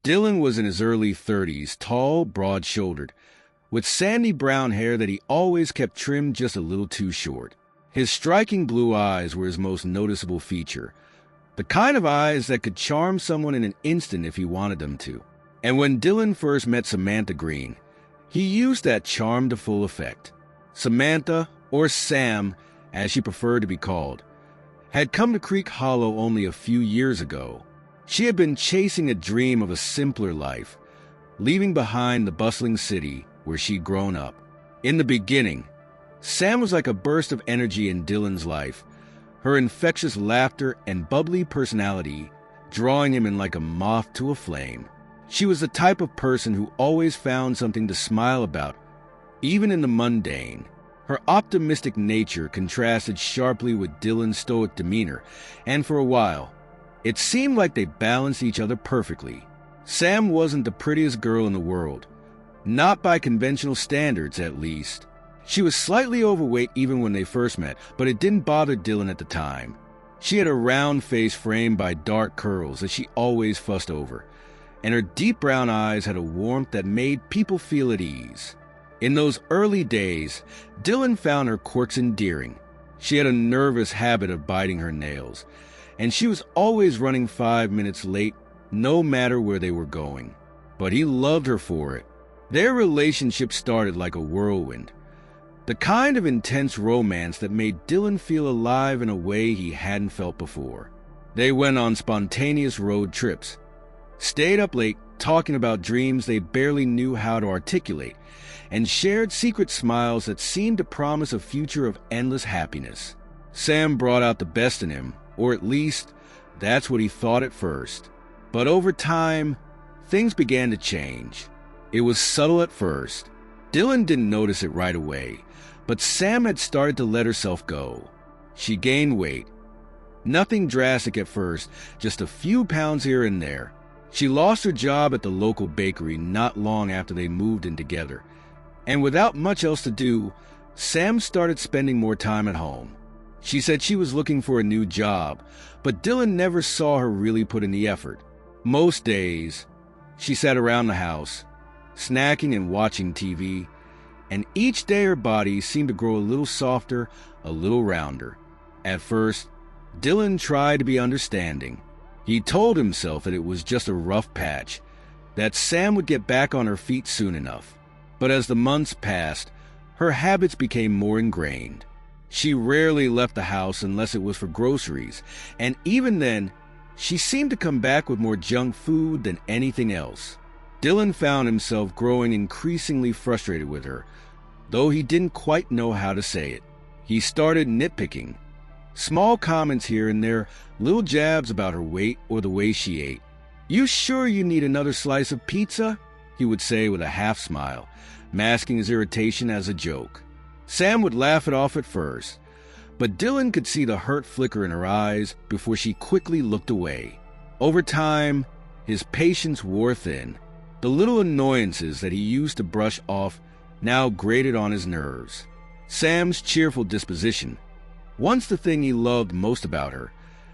Dylan was in his early 30s, tall, broad-shouldered, with sandy brown hair that he always kept trimmed just a little too short. His striking blue eyes were his most noticeable feature, the kind of eyes that could charm someone in an instant if he wanted them to. And when Dylan first met Samantha Green, he used that charm to full effect. Samantha, or Sam, as she preferred to be called, had come to Creek Hollow only a few years ago. She had been chasing a dream of a simpler life, leaving behind the bustling city where she'd grown up. In the beginning, Sam was like a burst of energy in Dylan's life, her infectious laughter and bubbly personality drawing him in like a moth to a flame. She was the type of person who always found something to smile about, even in the mundane. Her optimistic nature contrasted sharply with Dylan's stoic demeanor, and for a while, it seemed like they balanced each other perfectly. Sam wasn't the prettiest girl in the world, not by conventional standards at least. She was slightly overweight even when they first met, but it didn't bother Dylan at the time. She had a round face framed by dark curls that she always fussed over, and her deep brown eyes had a warmth that made people feel at ease. In those early days, Dylan found her quirks endearing. She had a nervous habit of biting her nails, and she was always running 5 minutes late, no matter where they were going. But he loved her for it. Their relationship started like a whirlwind, the kind of intense romance that made Dylan feel alive in a way he hadn't felt before. They went on spontaneous road trips, stayed up late talking about dreams they barely knew how to articulate, and shared secret smiles that seemed to promise a future of endless happiness. Sam brought out the best in him, or at least that's what he thought at first. But over time, things began to change. It was subtle at first. Dylan didn't notice it right away, but Sam had started to let herself go. She gained weight. Nothing drastic at first, just a few pounds here and there. She lost her job at the local bakery not long after they moved in together. And without much else to do, Sam started spending more time at home. She said she was looking for a new job, but Dylan never saw her really put in the effort. Most days, she sat around the house, snacking and watching TV, and each day her body seemed to grow a little softer, a little rounder. At first, Dylan tried to be understanding. He told himself that it was just a rough patch, that Sam would get back on her feet soon enough. But as the months passed, her habits became more ingrained. She rarely left the house unless it was for groceries, and even then, she seemed to come back with more junk food than anything else. Dylan found himself growing increasingly frustrated with her, though he didn't quite know how to say it. He started nitpicking. Small comments here and there, little jabs about her weight or the way she ate. "You sure you need another slice of pizza?" he would say with a half smile, masking his irritation as a joke. Sam would laugh it off at first, but Dylan could see the hurt flicker in her eyes before she quickly looked away. Over time, his patience wore thin. The little annoyances that he used to brush off now grated on his nerves. Sam's cheerful disposition, once the thing he loved most about her,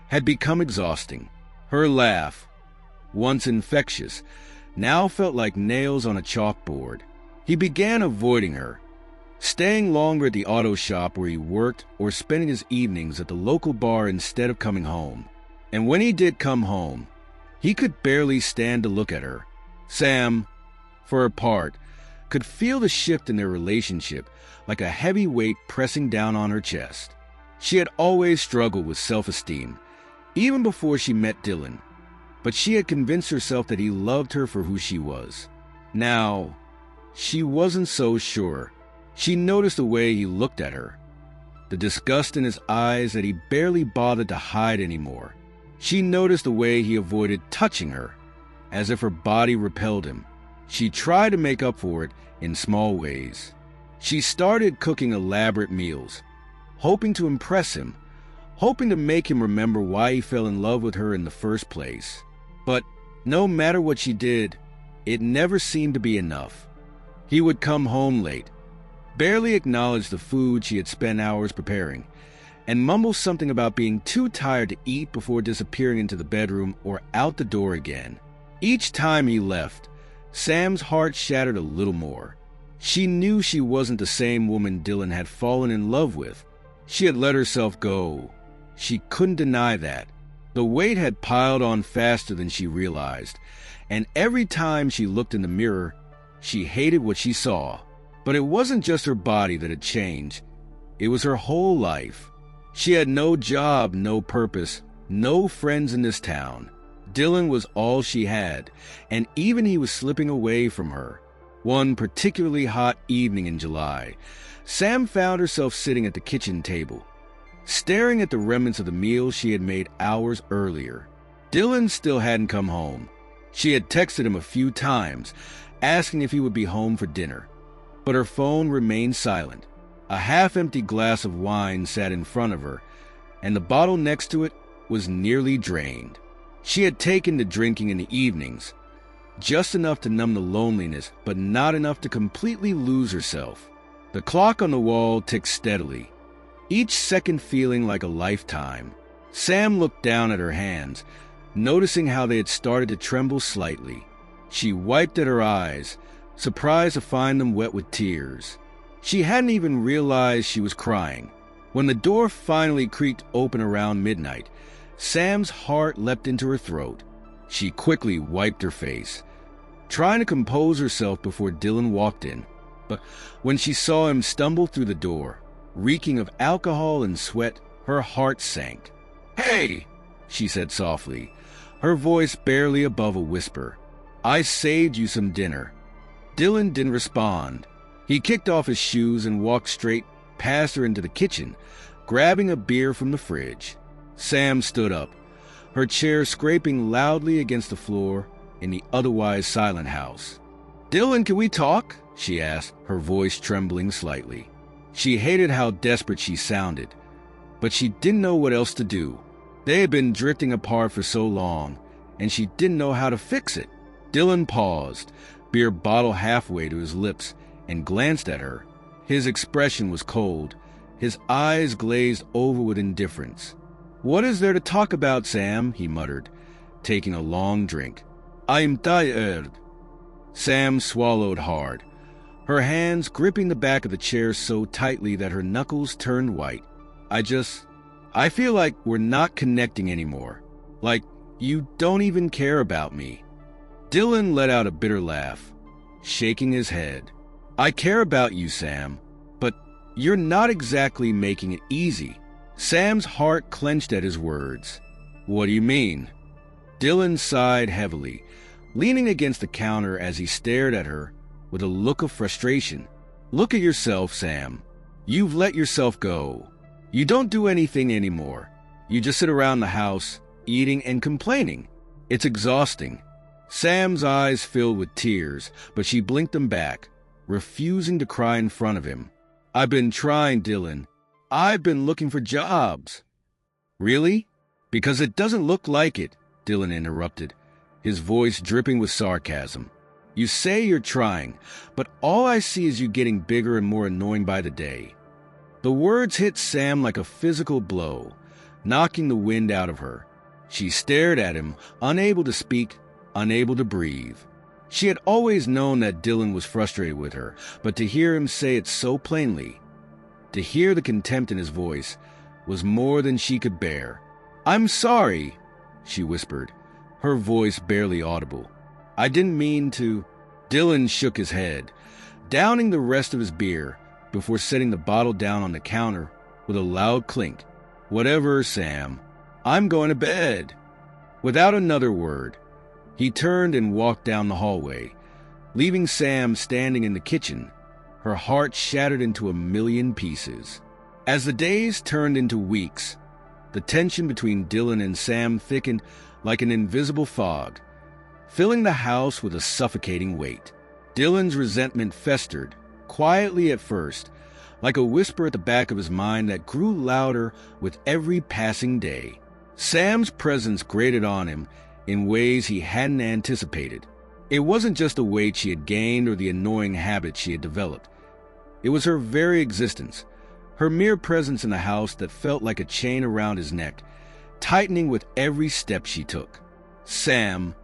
had become exhausting. Her laugh, once infectious, now felt like nails on a chalkboard. He began avoiding her, staying longer at the auto shop where he worked or spending his evenings at the local bar instead of coming home. And when he did come home, he could barely stand to look at her. Sam, for her part, could feel the shift in their relationship like a heavy weight pressing down on her chest. She had always struggled with self-esteem, even before she met Dylan, but she had convinced herself that he loved her for who she was. Now, she wasn't so sure. She noticed the way he looked at her, the disgust in his eyes that he barely bothered to hide anymore. She noticed the way he avoided touching her, as if her body repelled him. She tried to make up for it in small ways. She started cooking elaborate meals, hoping to impress him, hoping to make him remember why he fell in love with her in the first place. But no matter what she did, it never seemed to be enough. He would come home late, barely acknowledge the food she had spent hours preparing, and mumble something about being too tired to eat before disappearing into the bedroom or out the door again. Each time he left, Sam's heart shattered a little more. She knew she wasn't the same woman Dylan had fallen in love with. She had let herself go. She couldn't deny that. The weight had piled on faster than she realized, and every time she looked in the mirror, she hated what she saw. But it wasn't just her body that had changed. It was her whole life. She had no job, no purpose, no friends in this town. Dylan was all she had, and even he was slipping away from her. One particularly hot evening in July, Sam found herself sitting at the kitchen table, staring at the remnants of the meal she had made hours earlier. Dylan still hadn't come home. She had texted him a few times, asking if he would be home for dinner. But her phone remained silent. A half-empty glass of wine sat in front of her, and the bottle next to it was nearly drained. She had taken to drinking in the evenings, just enough to numb the loneliness, but not enough to completely lose herself. The clock on the wall ticked steadily, each second feeling like a lifetime. Sam looked down at her hands, noticing how they had started to tremble slightly. She wiped at her eyes, surprised to find them wet with tears. She hadn't even realized she was crying. When the door finally creaked open around midnight, Sam's heart leapt into her throat. She quickly wiped her face, trying to compose herself before Dylan walked in. But when she saw him stumble through the door, reeking of alcohol and sweat, her heart sank. "Hey," she said softly, her voice barely above a whisper. "I saved you some dinner." Dylan didn't respond. He kicked off his shoes and walked straight past her into the kitchen, grabbing a beer from the fridge. Sam stood up, her chair scraping loudly against the floor in the otherwise silent house. "Dylan, can we talk?" she asked, her voice trembling slightly. She hated how desperate she sounded, but she didn't know what else to do. They had been drifting apart for so long, and she didn't know how to fix it. Dylan paused, beer bottle halfway to his lips, and glanced at her. His expression was cold, his eyes glazed over with indifference. "What is there to talk about, Sam?" he muttered, taking a long drink. "I'm tired." Sam swallowed hard, her hands gripping the back of the chair so tightly that her knuckles turned white. I feel like we're not connecting anymore. Like you don't even care about me." Dylan let out a bitter laugh, shaking his head. "I care about you, Sam, but you're not exactly making it easy." Sam's heart clenched at his words. "What do you mean?" Dylan sighed heavily, leaning against the counter as he stared at her with a look of frustration. "Look at yourself, Sam. You've let yourself go. You don't do anything anymore. You just sit around the house, eating and complaining. It's exhausting." Sam's eyes filled with tears, but she blinked them back, refusing to cry in front of him. "I've been trying, Dylan. I've been looking for jobs." "Really? Because it doesn't look like it," Dylan interrupted, his voice dripping with sarcasm. "You say you're trying, but all I see is you getting bigger and more annoying by the day." The words hit Sam like a physical blow, knocking the wind out of her. She stared at him, unable to speak, unable to breathe. She had always known that Dylan was frustrated with her, but to hear him say it so plainly, to hear the contempt in his voice, was more than she could bear. "I'm sorry," she whispered, her voice barely audible. "I didn't mean to." Dylan shook his head, downing the rest of his beer before setting the bottle down on the counter with a loud clink. "Whatever, Sam. I'm going to bed." Without another word, he turned and walked down the hallway, leaving Sam standing in the kitchen, her heart shattered into a million pieces. As the days turned into weeks, the tension between Dylan and Sam thickened like an invisible fog, filling the house with a suffocating weight. Dylan's resentment festered, quietly at first, like a whisper at the back of his mind that grew louder with every passing day. Sam's presence grated on him in ways he hadn't anticipated. It wasn't just the weight she had gained or the annoying habits she had developed. It was her very existence, her mere presence in the house that felt like a chain around his neck, tightening with every step she took. Sam,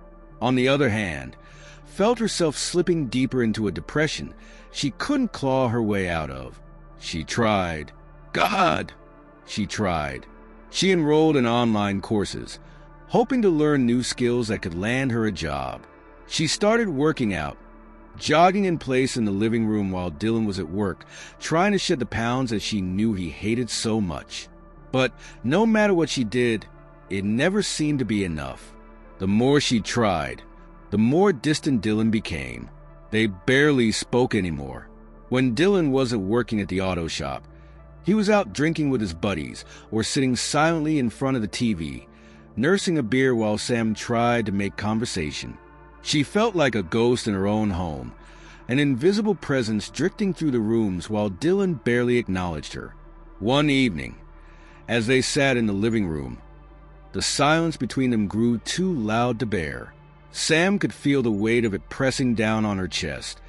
on the other hand, felt herself slipping deeper into a depression she couldn't claw her way out of. She tried. God! She tried. She enrolled in online courses, hoping to learn new skills that could land her a job. She started working out, jogging in place in the living room while Dylan was at work, trying to shed the pounds that she knew he hated so much. But no matter what she did, it never seemed to be enough. The more she tried, the more distant Dylan became. They barely spoke anymore. When Dylan wasn't working at the auto shop, he was out drinking with his buddies or sitting silently in front of the TV, nursing a beer while Sam tried to make conversation. She felt like a ghost in her own home, an invisible presence drifting through the rooms while Dylan barely acknowledged her. One evening, as they sat in the living room, the silence between them grew too loud to bear. Sam could feel the weight of it pressing down on her chest,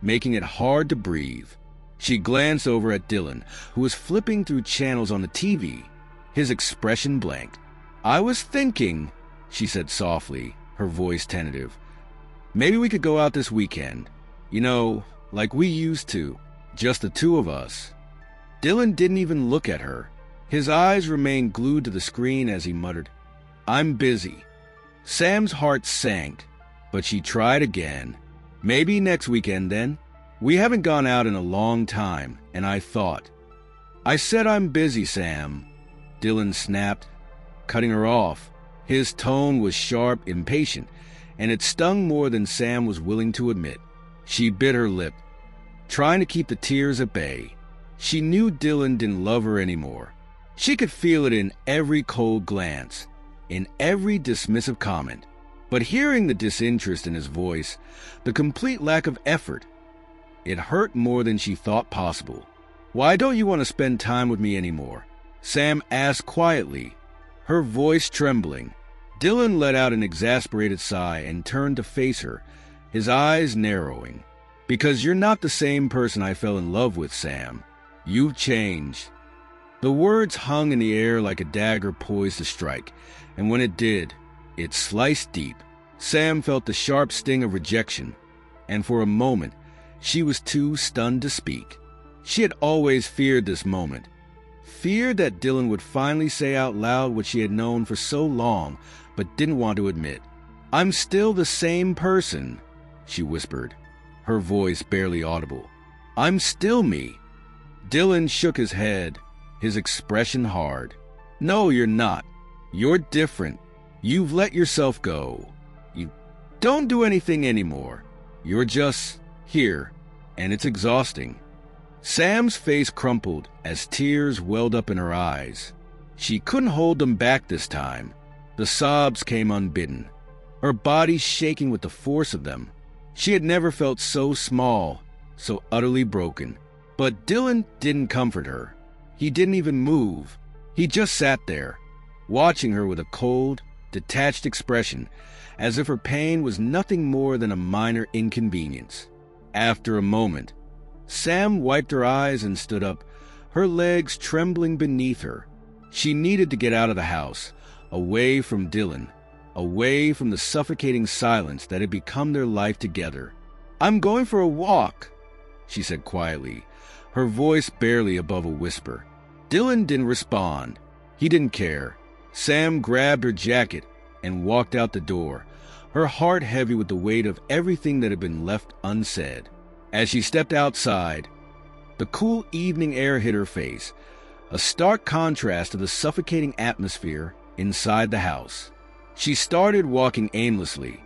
making it hard to breathe. She glanced over at Dylan, who was flipping through channels on the TV, his expression blank. "I was thinking," she said softly, her voice tentative, "maybe we could go out this weekend. You know, like we used to, just the two of us." Dylan didn't even look at her. His eyes remained glued to the screen as he muttered, "I'm busy." Sam's heart sank, but she tried again. "Maybe next weekend then. We haven't gone out in a long time, and I thought." "I said I'm busy, Sam," Dylan snapped, cutting her off. His tone was sharp, impatient, and it stung more than Sam was willing to admit. She bit her lip, trying to keep the tears at bay. She knew Dylan didn't love her anymore. She could feel it in every cold glance, in every dismissive comment. But hearing the disinterest in his voice, the complete lack of effort, it hurt more than she thought possible. "Why don't you want to spend time with me anymore?" Sam asked quietly, her voice trembling. Dylan let out an exasperated sigh and turned to face her, his eyes narrowing. "Because you're not the same person I fell in love with, Sam. You've changed." The words hung in the air like a dagger poised to strike, and when it did, it sliced deep. Sam felt the sharp sting of rejection, and for a moment, she was too stunned to speak. She had always feared this moment, feared that Dylan would finally say out loud what she had known for so long but didn't want to admit. "I'm still the same person," she whispered, her voice barely audible. "I'm still me." Dylan shook his head, his expression hard. "No, you're not. You're different. You've let yourself go. You don't do anything anymore. You're just here, and it's exhausting." Sam's face crumpled as tears welled up in her eyes. She couldn't hold them back this time. The sobs came unbidden, her body shaking with the force of them. She had never felt so small, so utterly broken. But Dylan didn't comfort her. He didn't even move. He just sat there, watching her with a cold, detached expression, as if her pain was nothing more than a minor inconvenience. After a moment, Sam wiped her eyes and stood up, her legs trembling beneath her. She needed to get out of the house, away from Dylan, away from the suffocating silence that had become their life together. "I'm going for a walk," she said quietly, her voice barely above a whisper. Dylan didn't respond. He didn't care. Sam grabbed her jacket and walked out the door, her heart heavy with the weight of everything that had been left unsaid. As she stepped outside, the cool evening air hit her face, a stark contrast to the suffocating atmosphere inside the house. She started walking aimlessly,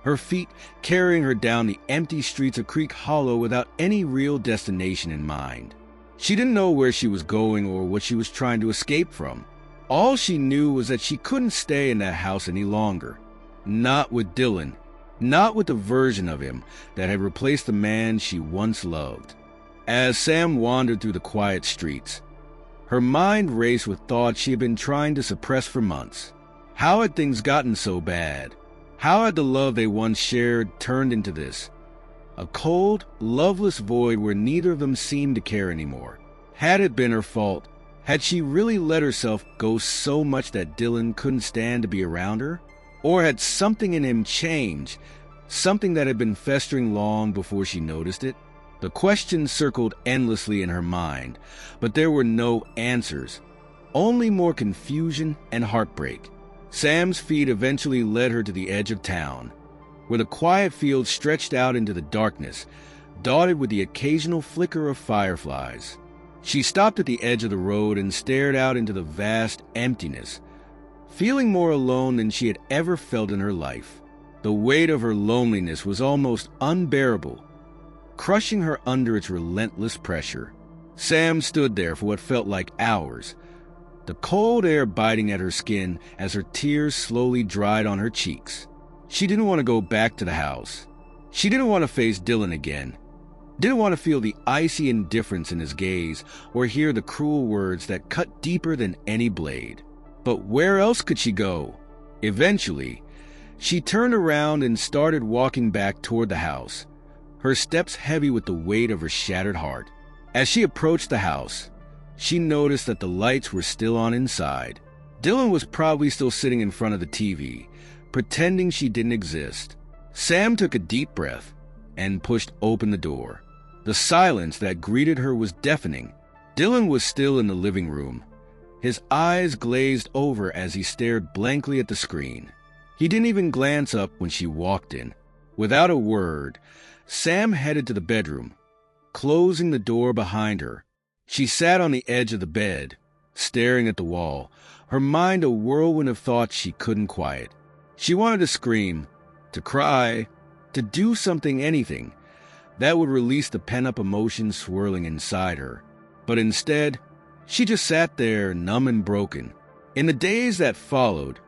her feet carrying her down the empty streets of Creek Hollow without any real destination in mind. She didn't know where she was going or what she was trying to escape from. All she knew was that she couldn't stay in that house any longer. Not with Dylan, not with the version of him that had replaced the man she once loved. As Sam wandered through the quiet streets, her mind raced with thoughts she had been trying to suppress for months. How had things gotten so bad? How had the love they once shared turned into this? A cold, loveless void where neither of them seemed to care anymore. Had it been her fault? Had she really let herself go so much that Dylan couldn't stand to be around her? Or had something in him changed, something that had been festering long before she noticed it? The questions circled endlessly in her mind, but there were no answers, only more confusion and heartbreak. Sam's feet eventually led her to the edge of town, where the quiet field stretched out into the darkness, dotted with the occasional flicker of fireflies. She stopped at the edge of the road and stared out into the vast emptiness, feeling more alone than she had ever felt in her life. The weight of her loneliness was almost unbearable, crushing her under its relentless pressure. Sam stood there for what felt like hours, the cold air biting at her skin as her tears slowly dried on her cheeks. She didn't want to go back to the house. She didn't want to face Dylan again. Didn't want to feel the icy indifference in his gaze or hear the cruel words that cut deeper than any blade. But where else could she go? Eventually, she turned around and started walking back toward the house, her steps heavy with the weight of her shattered heart. As she approached the house, she noticed that the lights were still on inside. Dylan was probably still sitting in front of the TV, pretending she didn't exist. Sam took a deep breath and pushed open the door. The silence that greeted her was deafening. Dylan was still in the living room, his eyes glazed over as he stared blankly at the screen. He didn't even glance up when she walked in. Without a word, Sam headed to the bedroom, closing the door behind her. She sat on the edge of the bed, staring at the wall, her mind a whirlwind of thoughts she couldn't quiet. She wanted to scream, to cry, to do something, anything that would release the pent-up emotions swirling inside her. But instead, she just sat there, numb and broken. In the days that followed,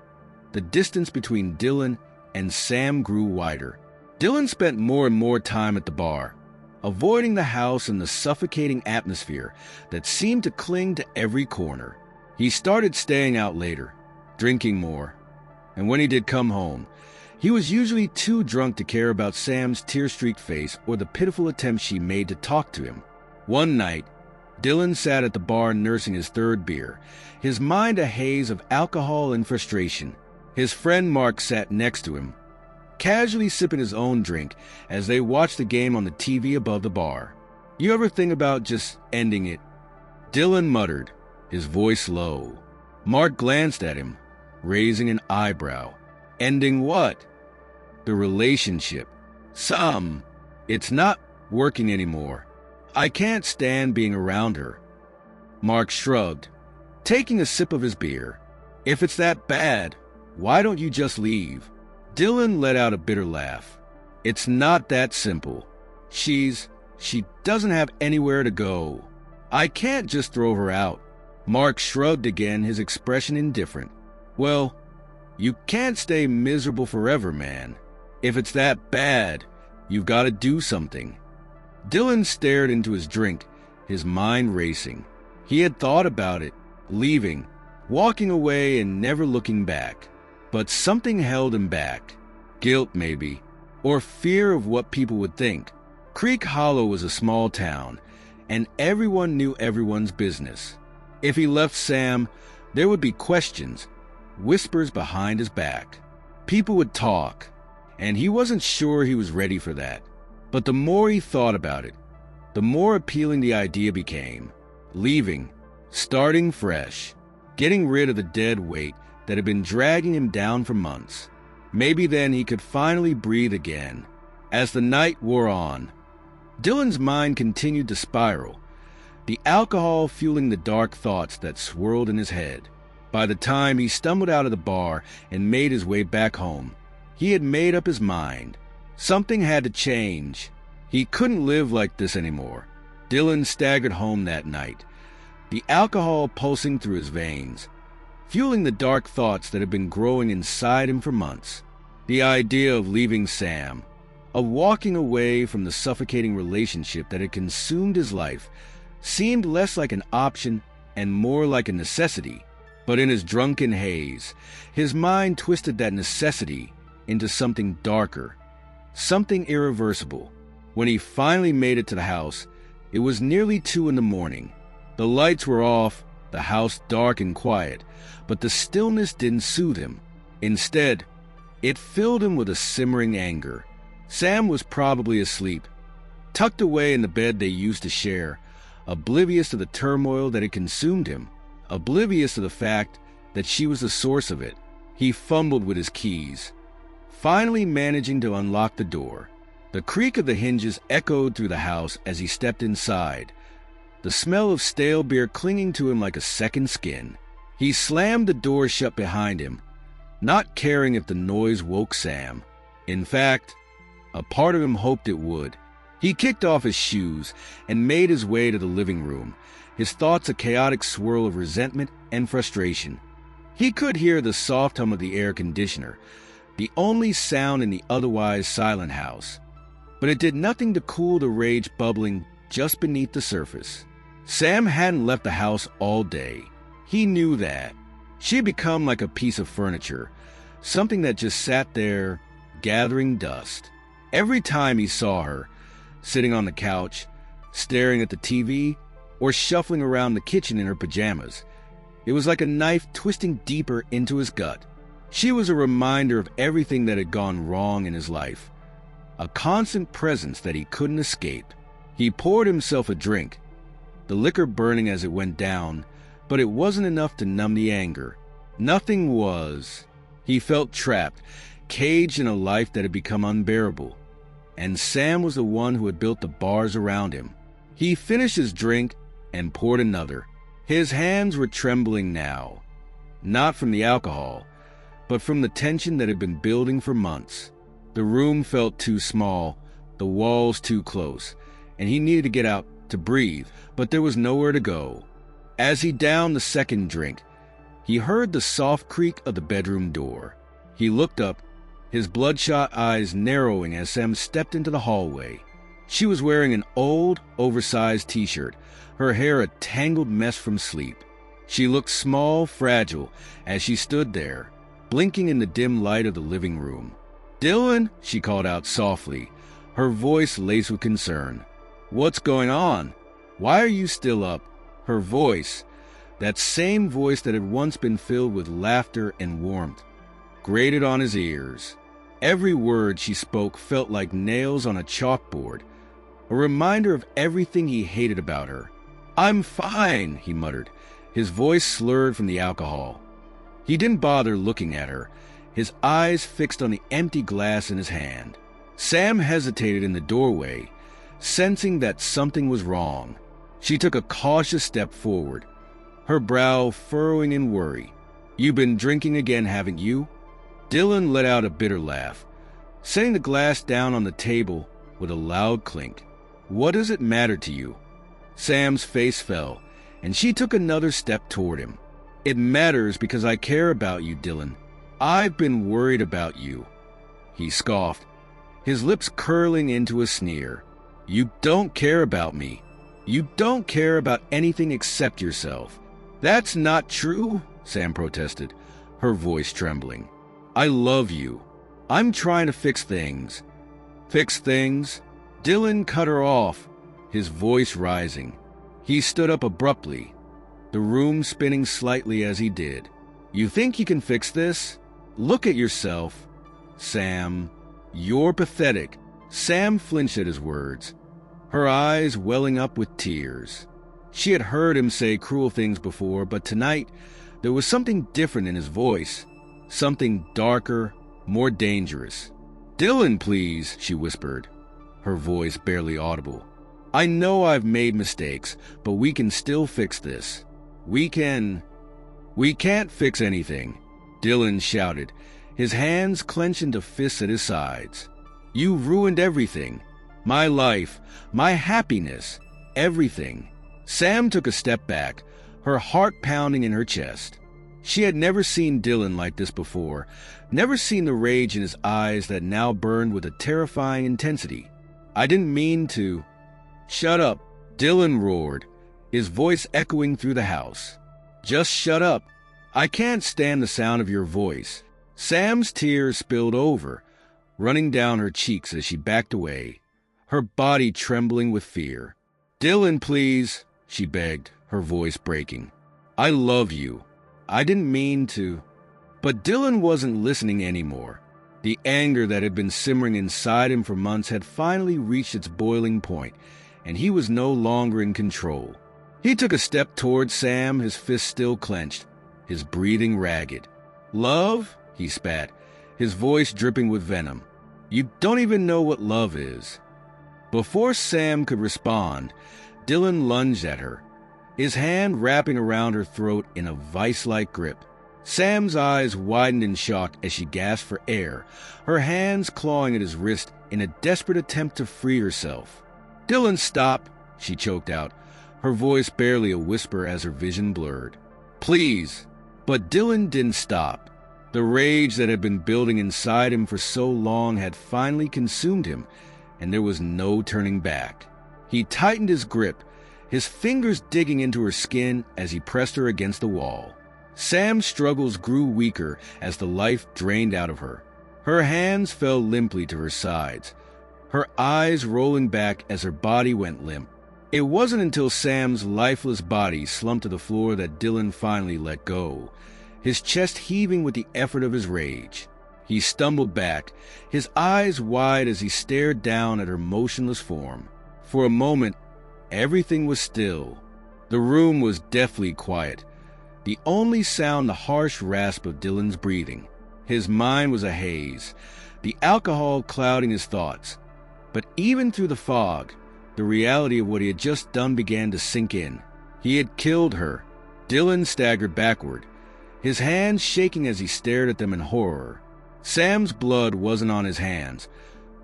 the distance between Dylan and Sam grew wider. Dylan spent more and more time at the bar, avoiding the house and the suffocating atmosphere that seemed to cling to every corner. He started staying out later, drinking more, and when he did come home, he was usually too drunk to care about Sam's tear-streaked face or the pitiful attempts she made to talk to him. One night, Dylan sat at the bar nursing his third beer, his mind a haze of alcohol and frustration. His friend Mark sat next to him, casually sipping his own drink as they watched the game on the TV above the bar. "You ever think about just ending it?" Dylan muttered, his voice low. Mark glanced at him, raising an eyebrow. "Ending what?" "The relationship." It's not working anymore. I can't stand being around her." Mark shrugged, taking a sip of his beer. "If it's that bad, why don't you just leave?" Dylan let out a bitter laugh. "It's not that simple. She doesn't have anywhere to go. I can't just throw her out." Mark shrugged again, his expression indifferent. "Well, you can't stay miserable forever, man. If it's that bad, you've got to do something." Dylan stared into his drink, his mind racing. He had thought about it, leaving, walking away and never looking back. But something held him back. Guilt, maybe, or fear of what people would think. Creek Hollow was a small town, and everyone knew everyone's business. If he left Sam, there would be questions, whispers behind his back. People would talk, and he wasn't sure he was ready for that. But the more he thought about it, the more appealing the idea became. Leaving, starting fresh, getting rid of the dead weight that had been dragging him down for months. Maybe then he could finally breathe again. As the night wore on, Dylan's mind continued to spiral, the alcohol fueling the dark thoughts that swirled in his head. By the time he stumbled out of the bar and made his way back home, he had made up his mind. Something had to change. He couldn't live like this anymore. Dylan staggered home that night, the alcohol pulsing through his veins, fueling the dark thoughts that had been growing inside him for months. The idea of leaving Sam, of walking away from the suffocating relationship that had consumed his life, seemed less like an option and more like a necessity. But in his drunken haze, his mind twisted that necessity into something darker, something irreversible. When he finally made it to the house, it was nearly 2 a.m. The lights were off, the house dark and quiet, but the stillness didn't soothe him. Instead, It filled him with a simmering anger. Sam was probably asleep, tucked away in the bed they used to share, oblivious to the turmoil that had consumed him, oblivious to the fact that she was the source of it. He fumbled with his keys, finally managing to unlock the door. The creak of the hinges echoed through the house as he stepped inside, the smell of stale beer clinging to him like a second skin. He slammed the door shut behind him, not caring if the noise woke Sam. In fact, a part of him hoped it would. He kicked off his shoes and made his way to the living room, his thoughts a chaotic swirl of resentment and frustration. He could hear the soft hum of the air conditioner, the only sound in the otherwise silent house. But it did nothing to cool the rage bubbling just beneath the surface. Sam hadn't left the house all day. He knew that. She had become like a piece of furniture, something that just sat there, gathering dust. Every time he saw her, sitting on the couch, staring at the TV, or shuffling around the kitchen in her pajamas, it was like a knife twisting deeper into his gut. She was a reminder of everything that had gone wrong in his life, a constant presence that he couldn't escape. He poured himself a drink, the liquor burning as it went down, but it wasn't enough to numb the anger. Nothing was. He felt trapped, caged in a life that had become unbearable. And Sam was the one who had built the bars around him. He finished his drink and poured another. His hands were trembling now, not from the alcohol, but from the tension that had been building for months. The room felt too small, the walls too close, and he needed to get out to breathe, but there was nowhere to go. As he downed the second drink, he heard the soft creak of the bedroom door. He looked up, his bloodshot eyes narrowing as Sam stepped into the hallway. She was wearing an old, oversized t-shirt, her hair a tangled mess from sleep. She looked small, fragile, as she stood there, blinking in the dim light of the living room. "Dylan," she called out softly, her voice laced with concern. "What's going on? Why are you still up?" Her voice, that same voice that had once been filled with laughter and warmth, grated on his ears. Every word she spoke felt like nails on a chalkboard, a reminder of everything he hated about her. "I'm fine," he muttered, his voice slurred from the alcohol. He didn't bother looking at her, his eyes fixed on the empty glass in his hand. Sam hesitated in the doorway, sensing that something was wrong. She took a cautious step forward, her brow furrowing in worry. "You've been drinking again, haven't you?" Dylan let out a bitter laugh, setting the glass down on the table with a loud clink. "What does it matter to you?" Sam's face fell, and she took another step toward him. "It matters because I care about you, Dylan. I've been worried about you." He scoffed, his lips curling into a sneer. "You don't care about me. You don't care about anything except yourself." "That's not true," Sam protested, her voice trembling. "I love you. I'm trying to fix things." "Fix things?" Dylan cut her off, his voice rising. He stood up abruptly, the room spinning slightly as he did. "You think you can fix this? Look at yourself." "Sam, you're pathetic." Sam flinched at his words, her eyes welling up with tears. She had heard him say cruel things before, but tonight there was something different in his voice, something darker, more dangerous. "Dylan, please," she whispered, her voice barely audible. "I know I've made mistakes, but we can still fix this. We can't fix anything," Dylan shouted, his hands clenched into fists at his sides. "You ruined everything. My life, my happiness, everything." Sam took a step back, her heart pounding in her chest. She had never seen Dylan like this before, never seen the rage in his eyes that now burned with a terrifying intensity. "I didn't mean to." "Shut up," Dylan roared, his voice echoing through the house. "Just shut up. I can't stand the sound of your voice." Sam's tears spilled over, running down her cheeks as she backed away, her body trembling with fear. "Dylan, please," she begged, her voice breaking. "I love you. I didn't mean to." But Dylan wasn't listening anymore. The anger that had been simmering inside him for months had finally reached its boiling point, and he was no longer in control. He took a step towards Sam, his fist still clenched, his breathing ragged. "Love?" he spat, his voice dripping with venom. "You don't even know what love is." Before Sam could respond, Dylan lunged at her, his hand wrapping around her throat in a vice-like grip. Sam's eyes widened in shock as she gasped for air, her hands clawing at his wrist in a desperate attempt to free herself. "Dylan, stop," she choked out, her voice barely a whisper as her vision blurred. "Please." But Dylan didn't stop. The rage that had been building inside him for so long had finally consumed him, and there was no turning back. He tightened his grip, his fingers digging into her skin as he pressed her against the wall. Sam's struggles grew weaker as the life drained out of her. Her hands fell limply to her sides, her eyes rolling back as her body went limp. It wasn't until Sam's lifeless body slumped to the floor that Dylan finally let go, his chest heaving with the effort of his rage. He stumbled back, his eyes wide as he stared down at her motionless form. For a moment, everything was still. The room was deathly quiet, the only sound the harsh rasp of Dylan's breathing. His mind was a haze, the alcohol clouding his thoughts. But even through the fog, the reality of what he had just done began to sink in. He had killed her. Dylan staggered backward, his hands shaking as he stared at them in horror. Sam's blood wasn't on his hands,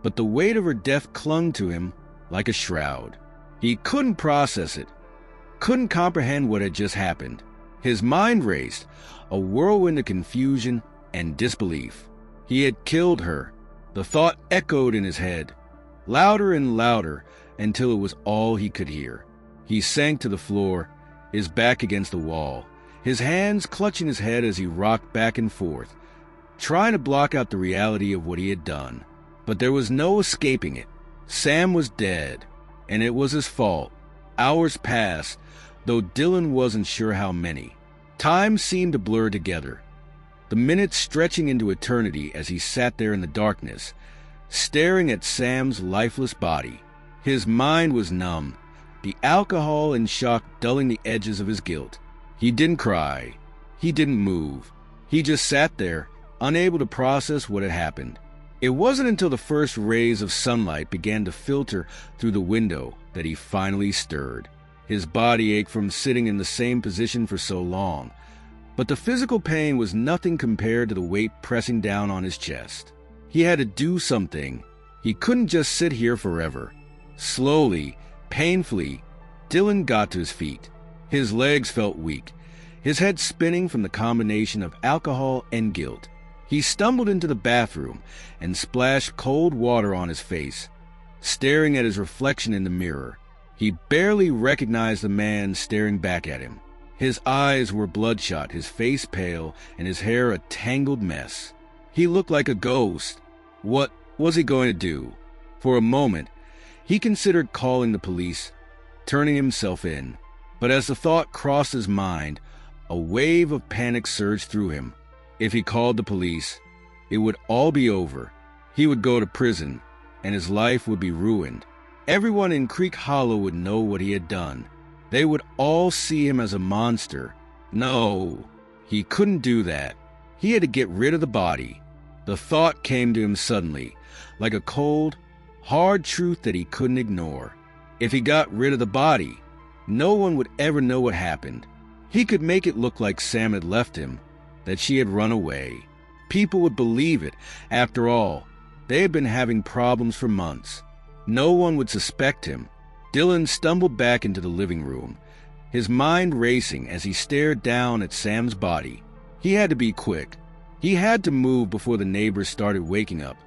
but the weight of her death clung to him like a shroud. He couldn't process it, couldn't comprehend what had just happened. His mind raced, a whirlwind of confusion and disbelief. He had killed her. The thought echoed in his head, louder and louder, until it was all he could hear. He sank to the floor, his back against the wall, his hands clutching his head as he rocked back and forth, trying to block out the reality of what he had done. But there was no escaping it. Sam was dead, and it was his fault. Hours passed, though Dylan wasn't sure how many. Time seemed to blur together, the minutes stretching into eternity as he sat there in the darkness, staring at Sam's lifeless body. His mind was numb, the alcohol and shock dulling the edges of his guilt. He didn't cry. He didn't move. He just sat there, unable to process what had happened. It wasn't until the first rays of sunlight began to filter through the window that he finally stirred. His body ached from sitting in the same position for so long, but the physical pain was nothing compared to the weight pressing down on his chest. He had to do something. He couldn't just sit here forever. Slowly, painfully, Dylan got to his feet. His legs felt weak, his head spinning from the combination of alcohol and guilt. He stumbled into the bathroom and splashed cold water on his face, staring at his reflection in the mirror. He barely recognized the man staring back at him. His eyes were bloodshot, his face pale, and his hair a tangled mess. He looked like a ghost. What was he going to do? For a moment, he considered calling the police, turning himself in. But as the thought crossed his mind, a wave of panic surged through him. If he called the police, it would all be over. He would go to prison, and his life would be ruined. Everyone in Creek Hollow would know what he had done. They would all see him as a monster. No, he couldn't do that. He had to get rid of the body. The thought came to him suddenly, like a cold, hard truth that he couldn't ignore. If he got rid of the body, no one would ever know what happened. He could make it look like Sam had left him, that she had run away. People would believe it. After all, they had been having problems for months. No one would suspect him. Dylan stumbled back into the living room, his mind racing as he stared down at Sam's body. He had to be quick. He had to move before the neighbors started waking up,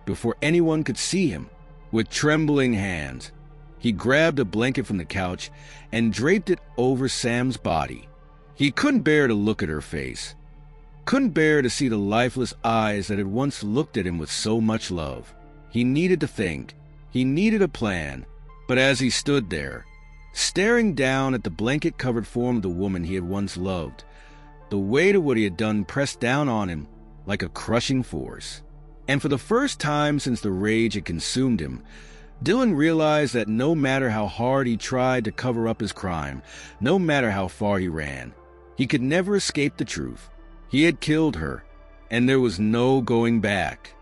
before anyone could see him. With trembling hands, he grabbed a blanket from the couch and draped it over Sam's body. He couldn't bear to look at her face, couldn't bear to see the lifeless eyes that had once looked at him with so much love. He needed to think. He needed a plan. But as he stood there, staring down at the blanket-covered form of the woman he had once loved, the weight of what he had done pressed down on him like a crushing force. And for the first time since the rage had consumed him, Dylan realized that no matter how hard he tried to cover up his crime, no matter how far he ran, he could never escape the truth. He had killed her, and there was no going back.